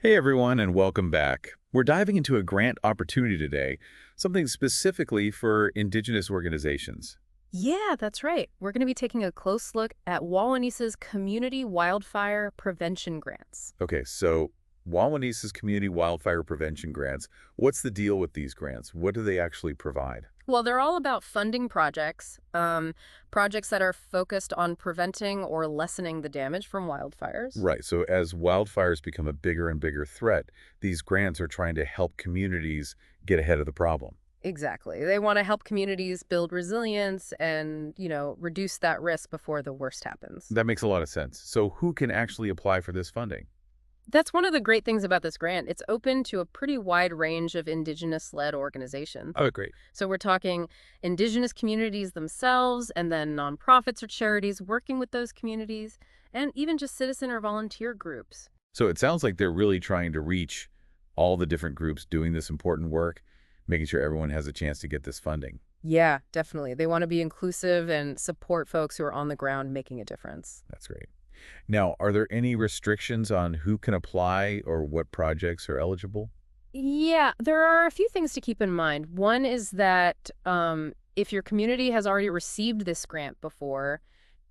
Hey everyone, and welcome back. We're diving into a grant opportunity today, something specifically for Indigenous organizations. Yeah, that's right. We're going to be taking a close look at Wawanesa's Community Wildfire Prevention Grants. Okay, so Wawanesa's Community Wildfire Prevention Grants, what's the deal with these grants? What do they actually provide? Well, they're all about funding projects that are focused on preventing or lessening the damage from wildfires. Right, so as wildfires become a bigger and bigger threat, these grants are trying to help communities get ahead of the problem. Exactly. They want to help communities build resilience and, reduce that risk before the worst happens. That makes a lot of sense. So who can actually apply for this funding? That's one of the great things about this grant. It's open to a pretty wide range of Indigenous-led organizations. Oh, great. So we're talking Indigenous communities themselves, and then nonprofits or charities working with those communities, and even just citizen or volunteer groups. So it sounds like they're really trying to reach all the different groups doing this important work, making sure everyone has a chance to get this funding. Yeah, definitely. They want to be inclusive and support folks who are on the ground making a difference. That's great. Now, are there any restrictions on who can apply or what projects are eligible? Yeah, there are a few things to keep in mind. One is that if your community has already received this grant before,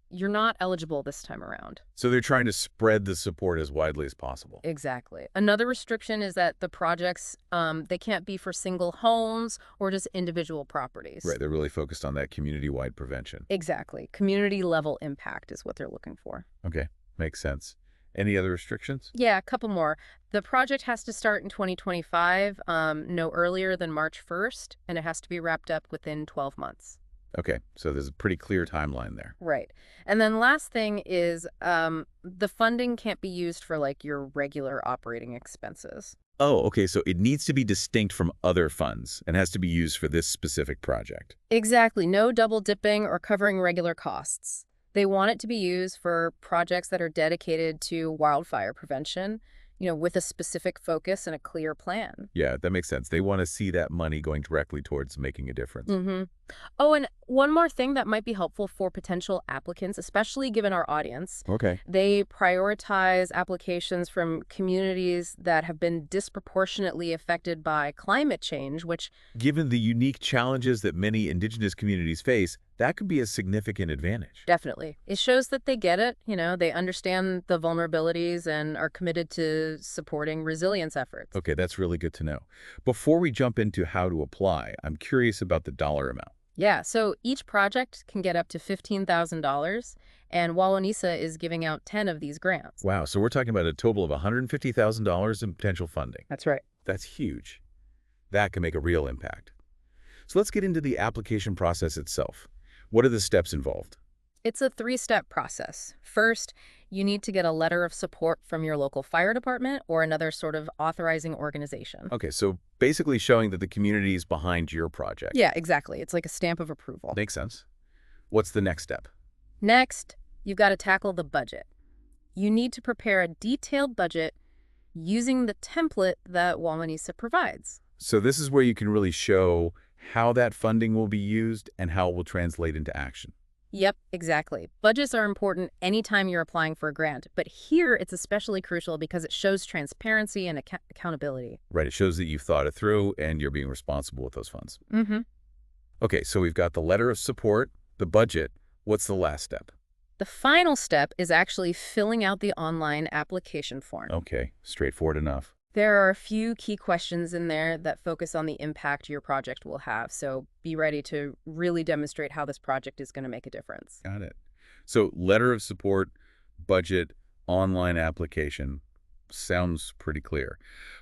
you're not eligible this time around. So they're trying to spread the support as widely as possible. Exactly. Another restriction is that the projects, they can't be for single homes or just individual properties. Right, they're really focused on that community-wide prevention. Exactly. Community level impact is what they're looking for. Okay, makes sense. Any other restrictions? Yeah, a couple more. The project has to start in 2025, no earlier than March 1st, and it has to be wrapped up within 12 months. Okay, so there's a pretty clear timeline there. Right. And then last thing is the funding can't be used for like your regular operating expenses. Oh, okay, so it needs to be distinct from other funds and has to be used for this specific project. Exactly. No double dipping or covering regular costs. They want it to be used for projects that are dedicated to wildfire prevention, with a specific focus and a clear plan. Yeah, that makes sense. They want to see that money going directly towards making a difference. Mm-hmm. Oh, and one more thing that might be helpful for potential applicants, especially given our audience, Okay. they prioritize applications from communities that have been disproportionately affected by climate change, which Given the unique challenges that many Indigenous communities face, that could be a significant advantage. definitely, it shows that they get it, they understand the vulnerabilities and are committed to supporting resilience efforts. Okay, that's really good to know. Before we jump into how to apply, I'm curious about the dollar amount. Yeah, so each project can get up to $15,000, and Wawanesa is giving out 10 of these grants. Wow, so we're talking about a total of $150,000 in potential funding. That's right. That's huge. That can make a real impact. So let's get into the application process itself. What are the steps involved? It's a three-step process. First, you need to get a letter of support from your local fire department or another sort of authorizing organization. Okay, so basically showing that the community is behind your project. Yeah, exactly. It's like a stamp of approval. Makes sense. What's the next step? Next, you've got to tackle the budget. You need to prepare a detailed budget using the template that Wawanesa provides. So this is where you can really show how that funding will be used and how it will translate into action. Yep, exactly. Budgets are important anytime you're applying for a grant, but here it's especially crucial because it shows transparency and accountability. Right, it shows that you've thought it through and you're being responsible with those funds. Mm-hmm. Okay, so we've got the letter of support, the budget. What's the last step? The final step is actually filling out the online application form. Okay, straightforward enough. There are a few key questions in there that focus on the impact your project will have, so be ready to really demonstrate how this project is going to make a difference. Got it. So letter of support, budget, online application sounds pretty clear.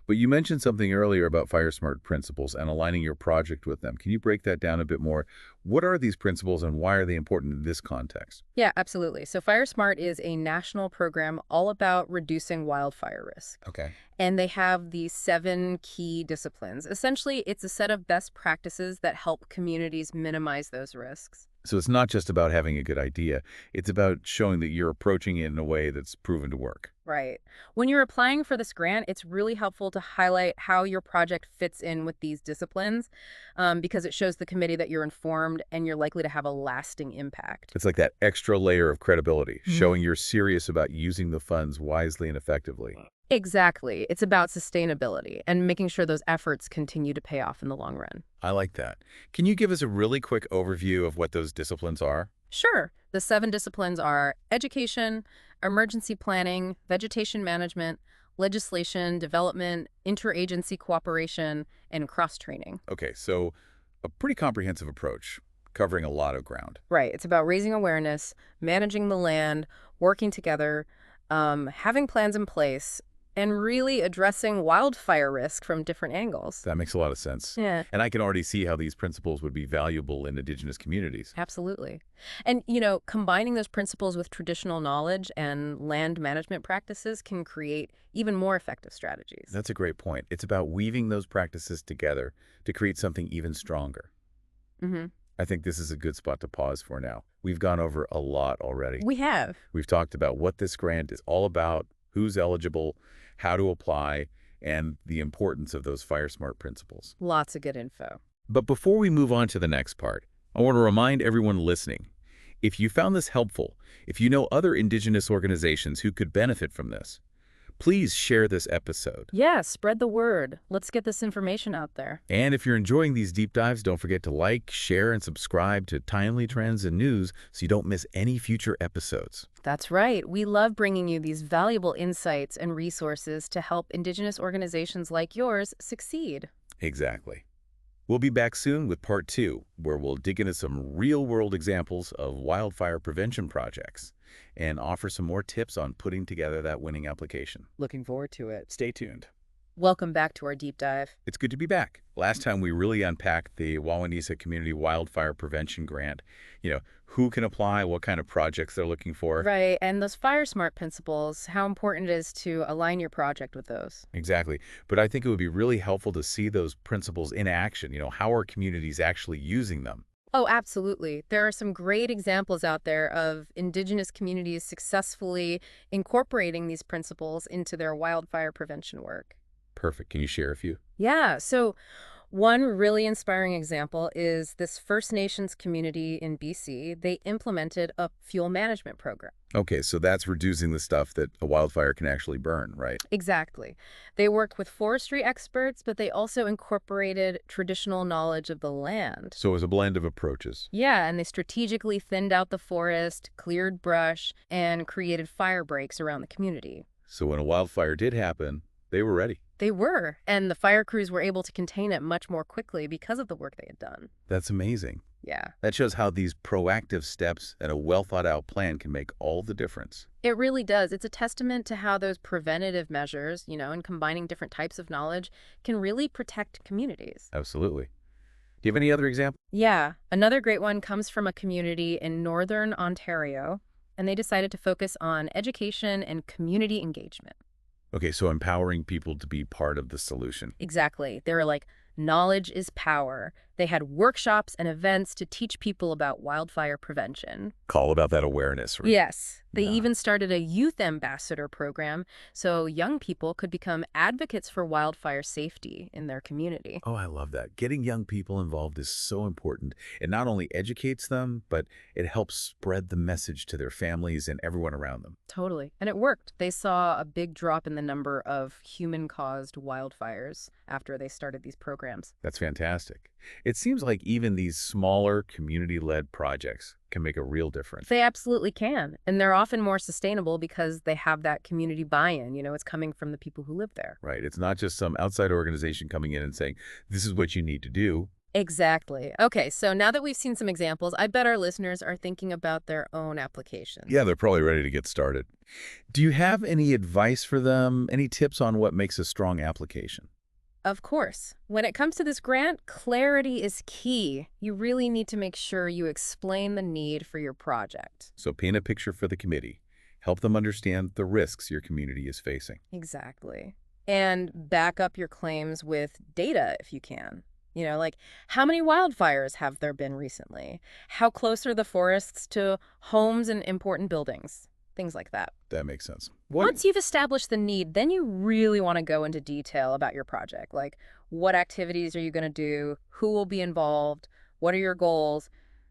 But you mentioned something earlier about fire smart principles and aligning your project with them. Can you break that down a bit more? What are these principles and why are they important in this context? Yeah, absolutely. So Fire Smart is a national program all about reducing wildfire risk. Okay. And they have these 7 key disciplines. Essentially, it's a set of best practices that help communities minimize those risks. So it's not just about having a good idea. It's about showing that you're approaching it in a way that's proven to work. Right. When you're applying for this grant, it's really helpful to highlight how your project fits in with these disciplines because it shows the committee that you're informed and you're likely to have a lasting impact. It's like that extra layer of credibility, Mhm. showing you're serious about using the funds wisely and effectively. Exactly. It's about sustainability and making sure those efforts continue to pay off in the long run. I like that. Can you give us a really quick overview of what those disciplines are? Sure. The 7 disciplines are education, emergency planning, vegetation management, legislation, development, interagency cooperation, and cross-training. Okay, so a pretty comprehensive approach, covering a lot of ground. Right. It's about raising awareness, managing the land, working together, having plans in place, and really addressing wildfire risk from different angles. That makes a lot of sense. Yeah, And I can already see how these principles would be valuable in Indigenous communities. absolutely. And, combining those principles with traditional knowledge and land management practices can create even more effective strategies. That's a great point. It's about weaving those practices together to create something even stronger. Hmm. I think this is a good spot to pause for now. We've gone over a lot already. We have. We've talked about what this grant is all about, who's eligible, how to apply, and the importance of those fire smart principles. Lots of good info. But before we move on to the next part, I want to remind everyone listening, if you found this helpful, if you know other Indigenous organizations who could benefit from this, please share this episode. Yeah, spread the word. Let's get this information out there. And if you're enjoying these deep dives, don't forget to like, share, and subscribe to Timely Trends and News so you don't miss any future episodes. That's right. We love bringing you these valuable insights and resources to help Indigenous organizations like yours succeed. Exactly. We'll be back soon with part 2, where we'll dig into some real-world examples of wildfire prevention projects and offer some more tips on putting together that winning application. Looking forward to it. Stay tuned. Welcome back to our deep dive. It's good to be back. Last time we really unpacked the Wawanesa Community Wildfire Prevention Grant. Who can apply, what kind of projects they're looking for. Right, and those fire smart principles, how important it is to align your project with those. Exactly. But I think it would be really helpful to see those principles in action. How are communities actually using them? Oh, absolutely. There are some great examples out there of Indigenous communities successfully incorporating these principles into their wildfire prevention work. Perfect. Can you share a few? Yeah, so one really inspiring example is this First Nations community in BC. They implemented a fuel management program. Okay, so that's reducing the stuff that a wildfire can actually burn, right? Exactly. They worked with forestry experts, but they also incorporated traditional knowledge of the land. So it was a blend of approaches. Yeah, and they strategically thinned out the forest, cleared brush, and created fire breaks around the community. So when a wildfire did happen, they were ready. They were, and the fire crews were able to contain it much more quickly because of the work they had done. That's amazing. Yeah. That shows how these proactive steps and a well-thought-out plan can make all the difference. It really does. It's a testament to how those preventative measures, and combining different types of knowledge can really protect communities. Absolutely. Do you have any other examples? Yeah. Another great one comes from a community in northern Ontario, and they decided to focus on education and community engagement. Okay, so empowering people to be part of the solution. Exactly. They were like, knowledge is power. They had workshops and events to teach people about wildfire prevention. Call about that awareness. Right? Yes. They Yeah. even started a youth ambassador program so young people could become advocates for wildfire safety in their community. Oh, I love that. Getting young people involved is so important. It not only educates them, but it helps spread the message to their families and everyone around them. Totally. And it worked. They saw a big drop in the number of human-caused wildfires after they started these programs. That's fantastic. It seems like even these smaller community-led projects can make a real difference. They absolutely can. And they're often more sustainable because they have that community buy-in. It's coming from the people who live there. Right. It's not just some outside organization coming in and saying, this is what you need to do. Exactly. Okay, so now that we've seen some examples, I bet our listeners are thinking about their own applications. Yeah, they're probably ready to get started. Do you have any advice for them? Any tips on what makes a strong application? Of course. When it comes to this grant, clarity is key. You really need to make sure you explain the need for your project. So paint a picture for the committee. Help them understand the risks your community is facing. Exactly. And back up your claims with data if you can. Like how many wildfires have there been recently? How close are the forests to homes and important buildings? things like that. That makes sense. Once you've established the need, then you really want to go into detail about your project. Like, what activities are you going to do? Who will be involved? What are your goals?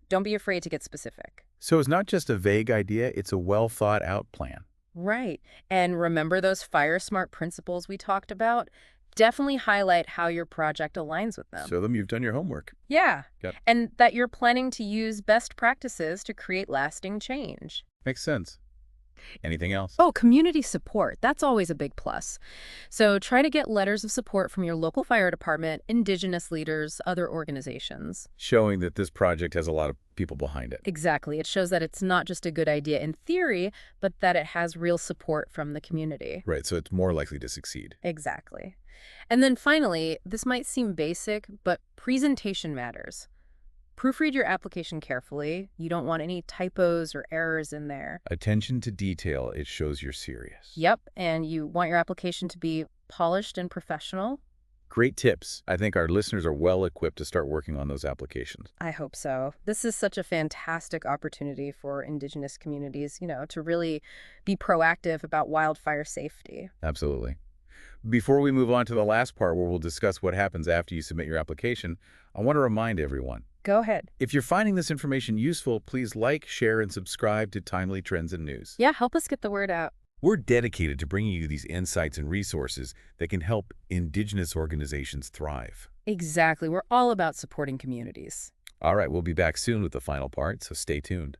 Don't be afraid to get specific. So it's not just a vague idea, it's a well-thought-out plan. Right. And remember those fire smart principles we talked about? Definitely highlight how your project aligns with them. Show them you've done your homework. Yeah. Yep. And that you're planning to use best practices to create lasting change. Makes sense. Anything else? Oh, community support. That's always a big plus. So try to get letters of support from your local fire department, Indigenous leaders, other organizations. Showing that this project has a lot of people behind it. Exactly. It shows that it's not just a good idea in theory, but that it has real support from the community. Right, so it's more likely to succeed. Exactly. And then finally, this might seem basic, but presentation matters. Proofread your application carefully. You don't want any typos or errors in there. Attention to detail, it shows you're serious. Yep, and you want your application to be polished and professional. Great tips. I think our listeners are well equipped to start working on those applications. I hope so. This is such a fantastic opportunity for Indigenous communities, to really be proactive about wildfire safety. Absolutely. Before we move on to the last part where we'll discuss what happens after you submit your application, I want to remind everyone. Go ahead. If you're finding this information useful, please like, share, and subscribe to Timely Trends and News. Yeah, help us get the word out. We're dedicated to bringing you these insights and resources that can help Indigenous organizations thrive. Exactly. We're all about supporting communities. All right, we'll be back soon with the final part, so stay tuned.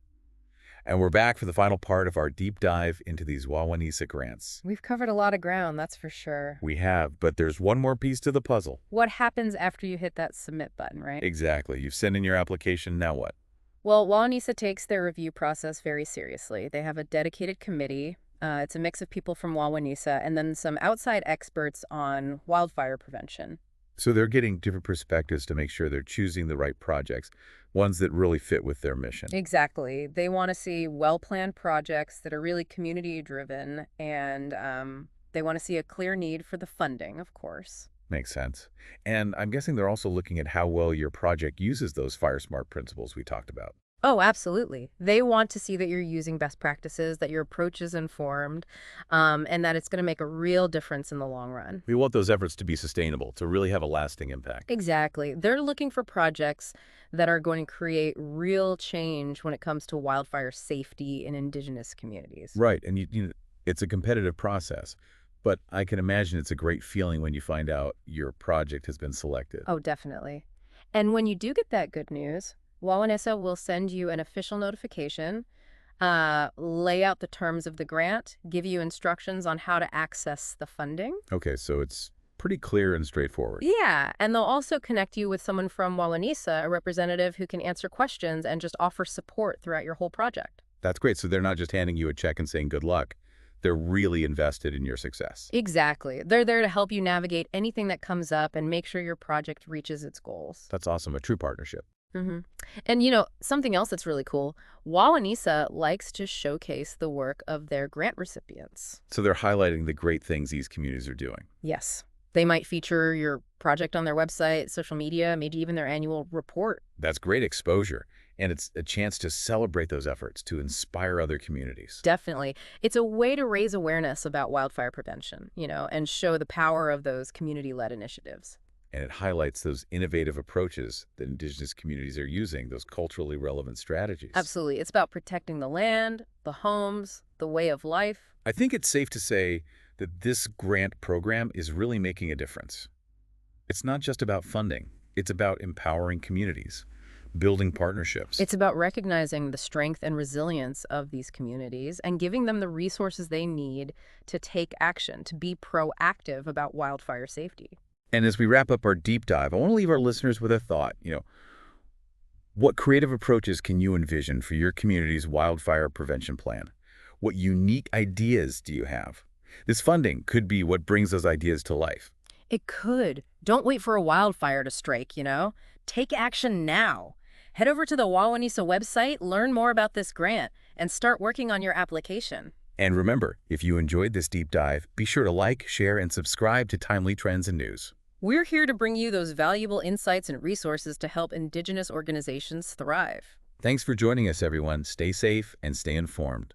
And we're back for the final part of our deep dive into these Wawanesa grants. We've covered a lot of ground, that's for sure. We have, but there's one more piece to the puzzle. What happens after you hit that submit button, right? Exactly. You've sent in your application, now what? Well, Wawanesa takes their review process very seriously. They have a dedicated committee. It's a mix of people from Wawanesa and then some outside experts on wildfire prevention. So they're getting different perspectives to make sure they're choosing the right projects, ones that really fit with their mission. Exactly. They want to see well-planned projects that are really community-driven, and they want to see a clear need for the funding, of course. Makes sense. And I'm guessing they're also looking at how well your project uses those fire smart principles we talked about. Oh, absolutely. They want to see that you're using best practices, that your approach is informed, and that it's going to make a real difference in the long run. We want those efforts to be sustainable, to really have a lasting impact. Exactly. They're looking for projects that are going to create real change when it comes to wildfire safety in Indigenous communities. Right, and it's a competitive process, but I can imagine it's a great feeling when you find out your project has been selected. Oh, definitely. And when you do get that good news, Wawanesa will send you an official notification, lay out the terms of the grant, give you instructions on how to access the funding. Okay, so it's pretty clear and straightforward. Yeah, and they'll also connect you with someone from Wawanesa, a representative who can answer questions and just offer support throughout your whole project. That's great. So they're not just handing you a check and saying good luck. They're really invested in your success. Exactly. They're there to help you navigate anything that comes up and make sure your project reaches its goals. That's awesome. A true partnership. Mm-hmm. And, something else that's really cool, Wawanesa likes to showcase the work of their grant recipients. So they're highlighting the great things these communities are doing. Yes. They might feature your project on their website, social media, maybe even their annual report. That's great exposure. And it's a chance to celebrate those efforts, to inspire other communities. Definitely. It's a way to raise awareness about wildfire prevention, and show the power of those community-led initiatives. And it highlights those innovative approaches that Indigenous communities are using, those culturally relevant strategies. Absolutely. It's about protecting the land, the homes, the way of life. I think it's safe to say that this grant program is really making a difference. It's not just about funding. It's about empowering communities, building partnerships. It's about recognizing the strength and resilience of these communities and giving them the resources they need to take action, to be proactive about wildfire safety. And as we wrap up our deep dive, I want to leave our listeners with a thought. What creative approaches can you envision for your community's wildfire prevention plan? What unique ideas do you have? This funding could be what brings those ideas to life. It could. Don't wait for a wildfire to strike, Take action now. Head over to the Wawanesa website, learn more about this grant, and start working on your application. And remember, if you enjoyed this deep dive, be sure to like, share, and subscribe to Timely Trends and News. We're here to bring you those valuable insights and resources to help Indigenous organizations thrive. Thanks for joining us, everyone. Stay safe and stay informed.